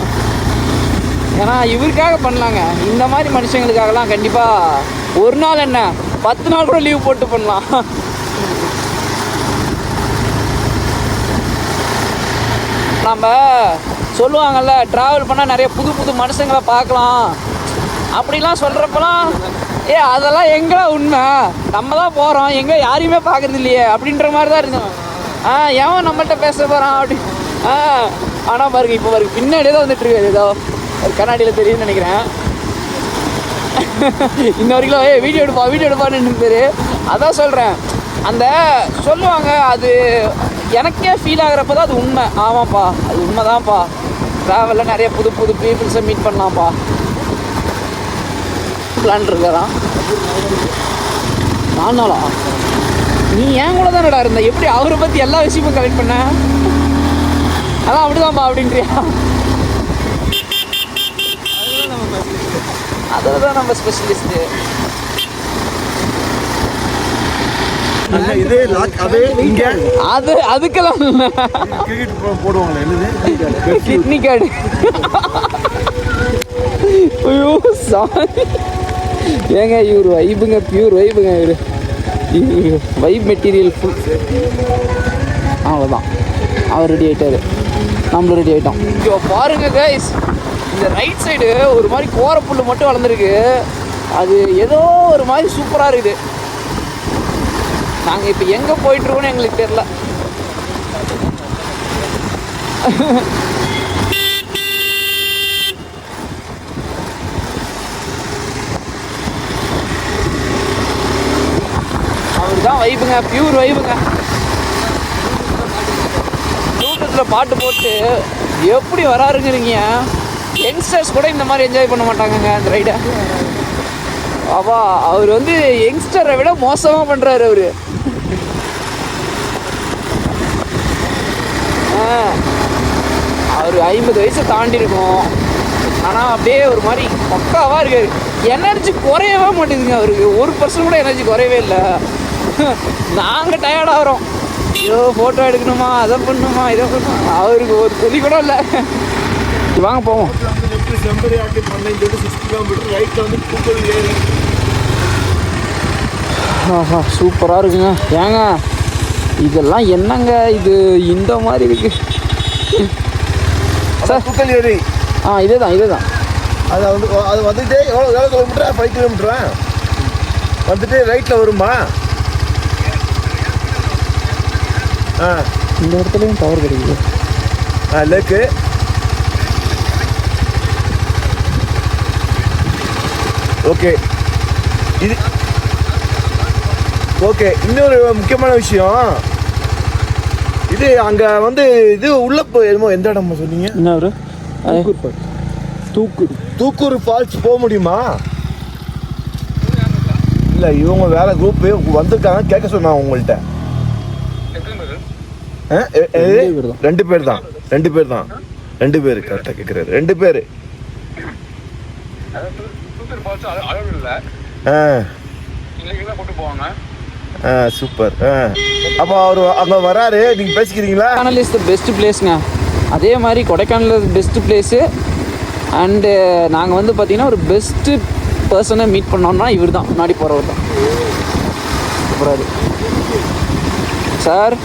ஏன்னா இவருக்காக பண்ணலாங்க. இந்த மாதிரி மனுஷங்களுக்காகலாம் கண்டிப்பாக ஒரு நாள் என்ன 10 நாள் கூட லீவ் போட்டு பண்ணலாம். நம்ம சொல்லுவாங்கள்ல, ட்ராவல் பண்ணால் நிறைய புது புது மனுஷங்களை பார்க்கலாம் அப்படிலாம் சொல்கிறப்பெல்லாம் அதெல்லாம் எங்கடா உண்மை, நம்ம தான் போகிறோம், எங்கே யாரையுமே பார்க்குறது இல்லையே அப்படின்ற மாதிரி தான் இருந்தோம். ஏன் நம்மள்கிட்ட பேச போகிறான் அப்படி. ஆனால் பாருங்க, இப்போ பாருங்க பின்னாடியே தான் வந்துட்டுருக்கு. ஏதோ ஒரு கண்ணாடியில் தெரியுதுன்னு நினைக்கிறேன். இன்ன வரைக்கும் வீடியோ எடுப்பான்னு பேர். அதான் சொல்கிறேன், அந்த சொல்லுவாங்க அது எனக்கே ஃபீல் ஆகிறப்ப தான் அது உண்மை. ஆமாப்பா, அது உண்மை தான்ப்பா. ட்ராவலில் நிறைய புது புது பீப்புள்ஸை மீட் பண்ணலாம்ப்பா. பிளான் இருக்காராம் 4 நாளா? நீ ஏன் கூட தானடா இருந்த, எப்படி அவரை பற்றி எல்லா விஷயமும் கலெக்ட் பண்ண? அதான் அப்படிதான்ப்பா அப்படின்றியா? அதில் தான் நம்ம ஸ்பெஷலிஸ்ட்டு. அதுக்கெல்லாம் கிட்னி கார்டு. ஐயோ சாரி ஏங்க, இவர் வைப்புங்க, பியூர் வைப்புங்க. இவர் வைப் மெட்டீரியல் ஃபுல். அவ்வளோதான், அவர் ரெடி ஆகிட்டார், நம்மளும் ரெடி ஆகிட்டோம். ஐயோ பாருங்க கைஸ், இந்த ரைட் சைடு ஒரு மாதிரி கோரப்புல் மட்டும் வளர்ந்துருக்கு. அது ஏதோ ஒரு மாதிரி சூப்பராக இருக்குது. நாங்கள் இப்போ எங்கே போயிட்டுருக்கோன்னு எங்களுக்கு தெரியல. அவர் தான் வைப்புங்க, பியூர் வைப்புங்க. ப்ளூடூத்தில் பாட்டு போட்டு எப்படி வராருங்கிறீங்க. யங்ஸ்டர்ஸ் கூட இந்த மாதிரி என்ஜாய் பண்ண மாட்டாங்கங்க அந்த ரைடை. அப்பா அவர் வந்து யங்ஸ்டரை விட மோசமாக பண்ணுறாரு அவர். அவர் 50 வயசை தாண்டி இருக்கும், ஆனால் அப்படியே ஒரு மாதிரி பக்காவாக இருக்காரு. எனர்ஜி குறையவே மாட்டேங்குதுங்க அவருக்கு. 1% கூட எனர்ஜி குறையவே இல்லை. நாங்கள் டயர்டாகிறோம், ஐயோ ஃபோட்டோ எடுக்கணுமா, அதை பண்ணணுமா, இதை பண்ணணுமா. அவருக்கு ஒரு துளி கூட இல்லை. வாங்க போவோம். ஆஹா சூப்பராக இருக்குங்க. ஏங்க இதெல்லாம் என்னங்க இது இந்த மாதிரி இருக்கு சார்? புக்கல் ஏரி. இதே தான். அது வந்துட்டு எவ்வளோ கிலோமீட்டரா? 5 கிலோமீட்டரா? வந்துட்டு ரைட்டில் வருமா? இந்த இடத்துலையும் டவர் கிடைக்குது. லேக்கு ஓகே. இது ஓகே. இன்னொரு முக்கியமான விஷயம், இது அங்கே வந்து இது உள்ள என்னமோ எந்த இடமா சொன்னீங்க? என்ன ஒரு தூக்கூர் ஃபால்ஸ் போக முடியுமா? இல்லை, இவங்க வேற குரூப் வந்திருக்காங்க, கேட்க சொன்னாங்க உங்கள்கிட்ட. 2 பேர் தான். 2 பேர் கரெக்டாக கேட்குறாரு. 2 பேர். சூப்பர். அப்போ அவர் அங்கே வராரு, நீங்கள் பேசிக்கிறீங்களா? கொடைக்கானல் இஸ் த பெஸ்ட் பிளேஸ்ங்க. அதே மாதிரி கொடைக்கானல் பெஸ்ட் பிளேஸு. அண்டு நாங்கள் வந்து பார்த்தீங்கன்னா ஒரு பெஸ்ட்டு பர்சனை மீட் பண்ணோம்னா இவர் தான், முன்னாடி போகிறவர் தான். அப்புறம் சார்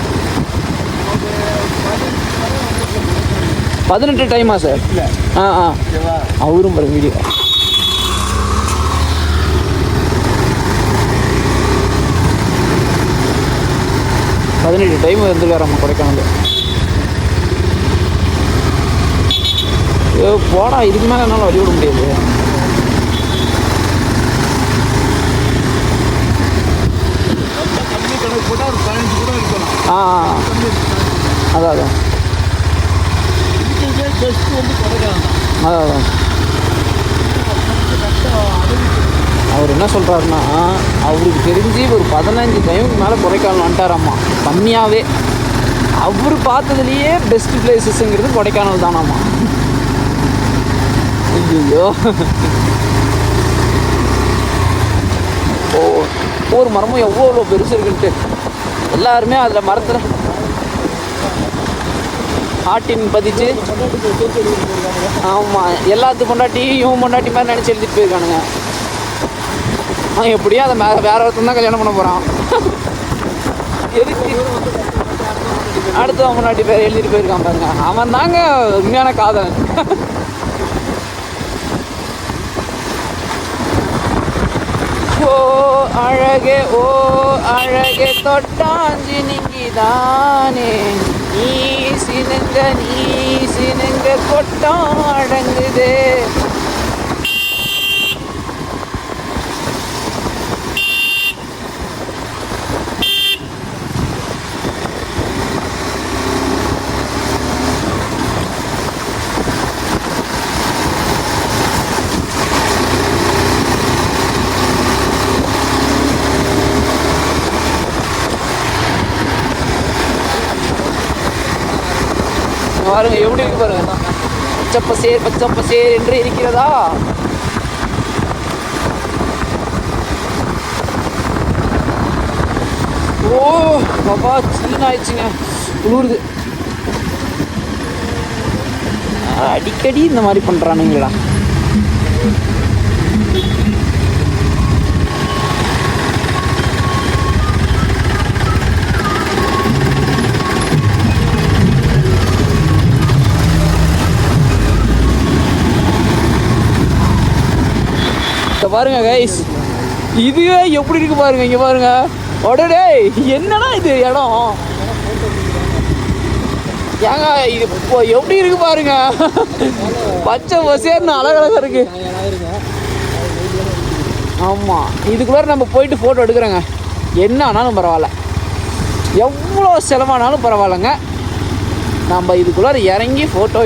18 டைமா சார்? அவரும் பாருங்க வீடியோ. டைம் வந்துருக்காரம்மா கொடைக்கானல். போடா, இதுக்கு மேலே என்னால் வழி விட முடியாது. அதான் அதான் அவர் என்ன சொல்கிறாருன்னா, அவருக்கு தெரிஞ்சு ஒரு 15 டைமுக்கு மேலே கொடைக்கானல் வந்துட்டாராம்மா கம்மியாகவே. அவர் பார்த்ததுலேயே பெஸ்ட் பிளேசஸ்ங்கிறது கொடைக்கானல் தானாம்மா. ஐயோ, ஒவ்வொரு மரமும் எவ்வளோ பெருசு இருக்குன்ட்டு எல்லாருமே அதில் மரத்தில் ஆட்டின் பதிச்சு. ஆமாம், எல்லாத்து பொண்டாட்டி இவன் பொண்டாட்டி மாதிரி நினச்சி எழுதிட்டு போயிருக்கானுங்க. எப்படியும் அதை வேற ஒருத்தன் தான் கல்யாணம் பண்ண போகிறான். எதுக்கு அடுத்தவன் பொண்டாட்டி பேர் எழுதிட்டு போயிருக்கான் பாருங்க. அவன் தாங்க உண்மையான காதலன். ஓ அழகே ஓ அழகே தொட்டாஞ்சி நீங்கிதானே, நீ சினுங்க கொட்டம் அடங்குதே. பாருங்க எப்படி இருக்கு பாருங்க, பச்சப்பசேர் என்று இருக்கிறதா. ஓ பாப்பா, சில்லுன்னு ஆயிடுச்சுங்க, குளிருது. அடிக்கடி இந்த மாதிரி பண்றானுங்களா? பாருங்க கைஸ், இதுவே எப்படி இருக்கு பாருங்க. இங்க பாருங்க, உடனே என்னடா இது இடம் ஏங்க, இது இப்போ எப்படி இருக்கு பாருங்க. பச்சை பசேர்னு அழகழகா இருக்கு. ஆமா, இதுக்குள்ளார நம்ம போயிட்டு போட்டோ எடுக்கிறோங்க. என்ன ஆனாலும் பரவாயில்ல, எவ்வளோ செலவானாலும் பரவாயில்லைங்க, நம்ம இதுக்குள்ளார இறங்கி போட்டோ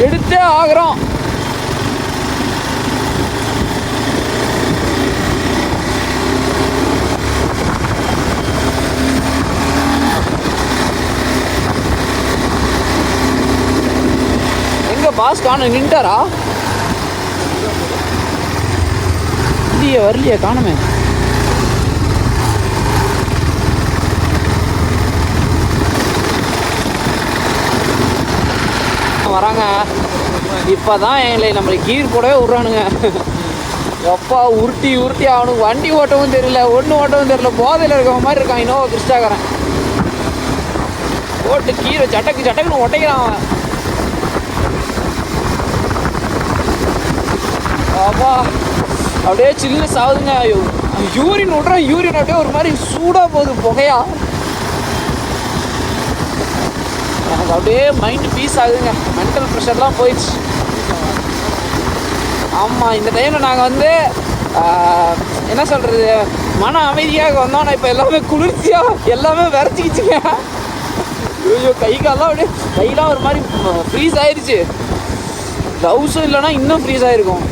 எடுத்தே ஆகிறோம். பாஸ் காண நின்ட்டாரா? இல்லையே, வரலையே, காணுமே. வராங்க இப்பதான் எங்களை நம்மளுக்கு கீர் போடவே விட்றானுங்க. எப்பா உருட்டி அவனுக்கு வண்டி ஓட்டவும் தெரியல, ஒன்று ஓட்டவும் தெரியல, போதையில் இருக்கிற மாதிரி இருக்கான். இன்னோவா கிறிஸ்டாக்காரன் ஓட்டு கீரை சட்டக்குன்னு ஒட்டைக்கிறான் அவன். அப்பா அப்படியே சில்லு சாகுதுங்க. யூரின் விட்றேன், யூரின் அப்படியே ஒரு மாதிரி சூடாக போகுது, புகையா. எனக்கு அப்படியே மைண்டு பீஸ் ஆகுதுங்க. மென்டல் ப்ரெஷர்லாம் போயிடுச்சு. ஆமாம், இந்த டைமில் நாங்கள் வந்து என்ன சொல்கிறது, மன அமைதியாக வந்தோம். ஆனால் இப்போ எல்லாமே குளிர்ச்சியாக எல்லாமே விரைச்சிக்கிச்சுங்க. ஐயோ, கை காலெலாம் அப்படியே கையெல்லாம் ஒரு மாதிரி ஃப்ரீஸ் ஆயிடுச்சு. க்ளவுஸும் இல்லைன்னா இன்னும் ஃப்ரீஸ் ஆகிருக்கும்.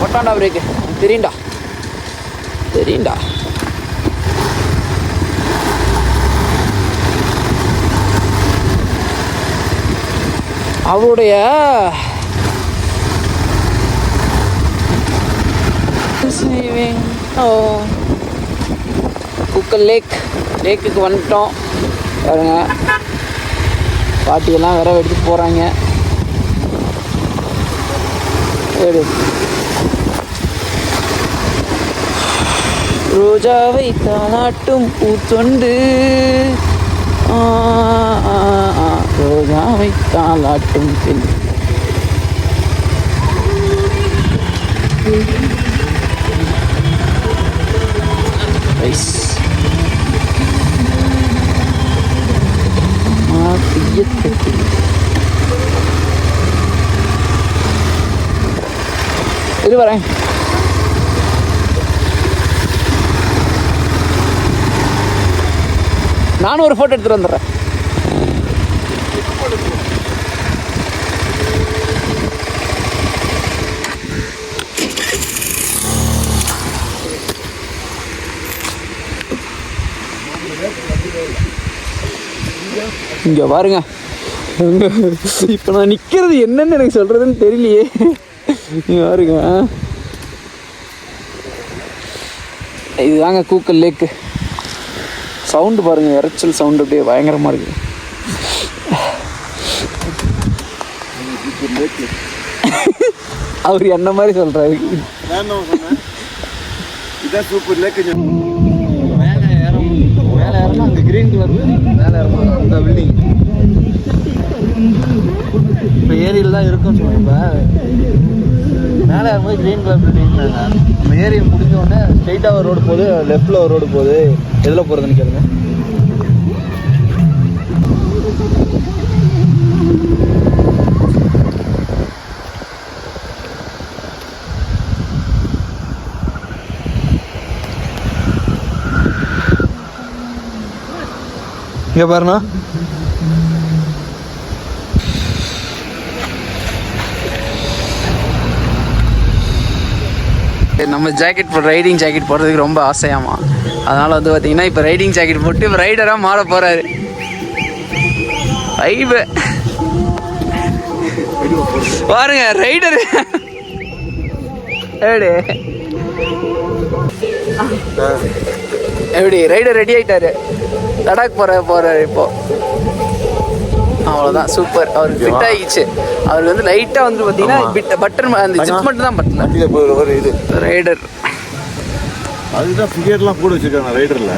போட்டாண்டா பிரேக்கு, தெரியும்டா. அவருடைய குக்கல் லேக்குக்கு வந்துட்டோம் பாருங்க. பாட்டியெல்லாம் வேற எடுத்து போகிறாங்க. ரோஜாவை தாளாட்டும் பூத்தொண்டு, ரோஜாவை தாளாட்டும் பெண். இது வரேன். நானும் ஒரு ஃபோட்டோ எடுத்துகிட்டு வந்துடுறேன். இங்கே பாருங்க, இப்போ நான் நிற்கிறது என்னன்னு எனக்கு சொல்கிறதுன்னு தெரியலையே. இங்கே பாருங்க, இதுதாங்க கூக்கல் லேக்கு. சவுண்டு பாருங்கள், இறைச்சல் சவுண்டு அப்படியே பயங்கரமாக இருக்குது. அவர் என்ன மாதிரி சொல்கிறாரு. இதான் சூப்பர் லேக். மேலே ஏறணும், அந்த கிரீன் கலர் மேலே ஏறணும், அந்த பில்டிங் இப்போ ஏரியில் தான் இருக்குன்னு சொன்னேன். இப்போ மேலே ஏறும்போது கிரீன் கலர் பில்டிங்னாங்க. அந்த ஏரியை முடிஞ்ச உடனே ஸ்ட்ரைட்டாக ஒரு ரோடு போகுது, லெஃப்டில் ஒரு ரோடு போகுது. எதில் போகிறதுன்னு கேளுங்க. இங்கே பாருண்ணா, நம்ம ஜாக்கெட் ரைடிங் ஜாக்கெட் போடுறதுக்கு ரொம்ப ஆசையாமா. அதனால் வந்து பார்த்தீங்கன்னா இப்போ ரைடிங் ஜாக்கெட் போட்டு இப்போ ரைடராக மாற போகிறாரு. ஐபு பாருங்க, ரைடரு எப்படி ரைடர் ரெடி ஆகிட்டாரு. லடாக் போகிறாரு இப்போது. அவ்வளோதான், சூப்பர். அவருக்கு ஃபிட் ஆகிடுச்சு. அவருக்கு வந்து லைட்டாக வந்து பார்த்தீங்கன்னா பட்டன் அந்த ஜிப் மட்டும் தான் பட்டல. ஒரு இது ரைடர் அதுதான் ஃபிகர்லாம் போட்டு வச்சிருக்காங்க ரைடர்ல.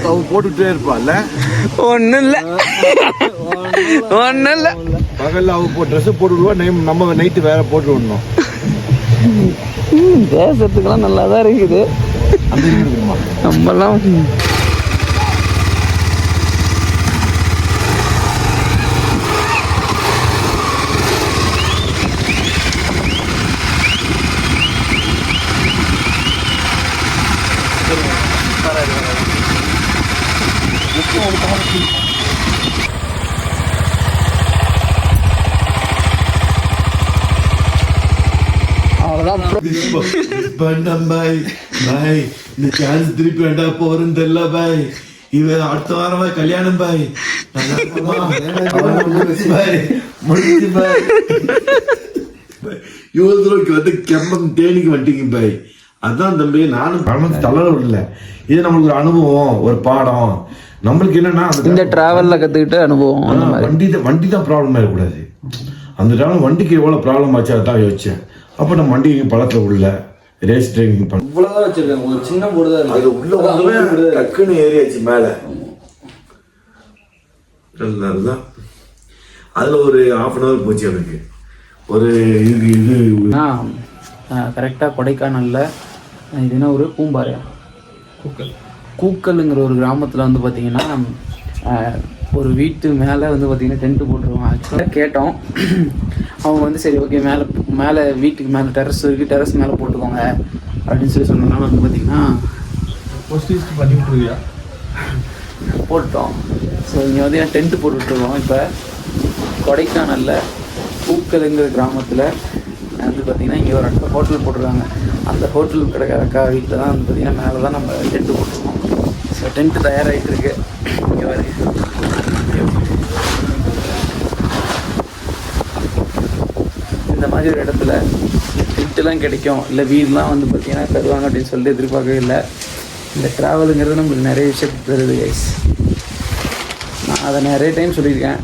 அவன் போட்டுக்கிட்டே இருப்பான்ல. ஒன்றும் இல்லை பகலில் அவன் ட்ரெஸ்ஸை போட்டுவிடுவா, நம்ம நைட்டு வேற போட்டு விடணும். பேசுறதுக்கெல்லாம் நல்லா தான் இருக்குது. நம்மலாம் இந்த சான்ஸ் திருப்பி வேண்டா போறேன்னு தெரியல பாய். இவன் அடுத்த வாரமா கல்யாணம் பாய். யோசனைக்கு வந்து கெம்பம் தேனிக்கு வந்துட்டீங்க பாய். அதான் தம்பி, நானும் பணம் தளர விடல. இது நம்மளுக்கு ஒரு அனுபவம், ஒரு பாடம். நம்மளுக்கு என்னன்னா இந்த டிராவல்ல கத்துக்கிட்ட அனுபவம். வண்டி தான் ப்ராப்ளம் ஆகக்கூடாது. அந்த டைம் வண்டிக்கு எவ்வளவு ப்ராப்ளம் ஆச்சு அதான் யோசிச்சேன். அப்ப நம்ம வண்டி பழக்க உள்ள ரேஸ் டிரைவிங் பண்ண இவ்வளவுதான் வச்சிருக்காங்க. ஒரு சின்ன போர்டு தான் அது உள்ள டக்குன்னு ஏறியாச்சு மேல. அதுதான் அதுல ஒரு 1/2 hour போச்சு எனக்கு. ஒரு இது கரெக்டாக கொடைக்கானலில் இது என்ன ஒரு பூம்பாறையா, கூக்கலுங்கிற ஒரு கிராமத்தில் வந்து பார்த்திங்கன்னா ஒரு வீட்டு மேலே வந்து பார்த்திங்கன்னா டென்ட்டு போட்டுருவோம். ஆக்சுவலாக கேட்டோம், அவங்க வந்து சரி ஓகே மேலே வீட்டுக்கு மேலே டெரஸ் இருக்குது, டெரஸ் மேலே போட்டுக்கோங்க அப்படின்னு சொல்லி சொன்னதுனால வந்து பார்த்திங்கன்னா பண்ணி விட்டுருவியா போட்டோம். ஸோ இங்கே வந்து டென்ட்டு போட்டுட்ருக்கோம். இப்போ கொடைக்கானலில் கூக்கலுங்கிற கிராமத்தில் வந்து பார்த்திங்கன்னா இங்கே ஒரு இடத்துல ஹோட்டல் போட்டிருக்காங்க. அந்த ஹோட்டல் கிடைக்கிற அக்கா வீட்டில் தான் வந்து பார்த்திங்கன்னா மேலே தான் நம்ம டென்ட்டு போட்டிருக்கோம். ஸோ டென்ட்டு தயாராகிட்டு இருக்கு. இங்கே வருங்க, இந்த மாதிரி ஒரு இடத்துல டென்ட்டுலாம் கிடைக்கும் இல்லை வீடெலாம் வந்து பார்த்திங்கன்னா தருவாங்க அப்படின்னு சொல்லிட்டு எதிர்பார்க்கவே இல்லை. இந்த ட்ராவலுங்கிறது நம்மளுக்கு நிறைய விஷயத்தை தருது கைஸ். நான் அதை நிறைய டைம் சொல்லியிருக்கேன்.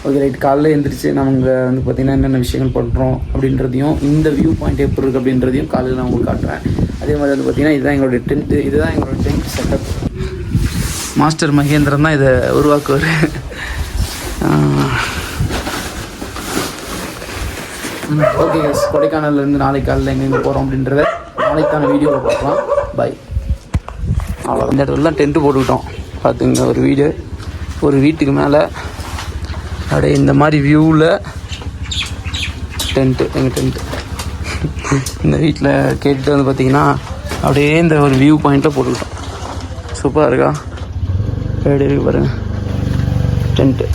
ஓகே ரைட், காலையில் எழுந்திரிச்சு நாங்கள் வந்து பார்த்திங்கன்னா என்னென்ன விஷயங்கள் பண்ணுறோம் அப்படின்றதையும் இந்த வியூ பாயிண்ட் எப்படி இருக்குது அப்படின்றதையும் காலையில் நான் உங்களுக்கு காட்டுறேன். அதே மாதிரி வந்து பார்த்திங்கன்னா இதுதான் எங்களுடைய டென்ட்டு, இதுதான் எங்களோட டென்ட் செட்டப். மாஸ்டர் மகேந்திரன் தான் இதை உருவாக்குவார். ஓகே கைஸ், கொடைக்கானல்லேருந்து நாளைக்கு காலையில் எங்கெங்கே போகிறோம் அப்படின்றத நாளைக்கான வீடியோவில் பார்க்கலாம். பை. அவ்வளோ, இந்த இடத்துல தான் டென்ட்டு போட்டுக்கிட்டோம். பார்த்துங்க, ஒரு வீடு, ஒரு வீட்டுக்கு மேலே அப்படியே இந்த மாதிரி வியூவில் டென்ட்டு, எங்கள் டென்ட்டு. இந்த வீட்டில் கேட்டுட்டு வந்து பார்த்திங்கன்னா அப்படியே இந்த ஒரு வியூ பாயிண்ட்டில் போட்டுக்கிட்டோம். சூப்பராக இருக்கா? எப்படி இருக்கு பாருங்கள் டென்ட்டு.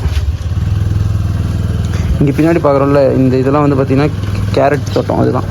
இங்கே பின்னாடி பார்க்குறோம்ல, இந்த இதெல்லாம் வந்து பார்த்திங்கன்னா கேரட் தோட்டம். அதுதான்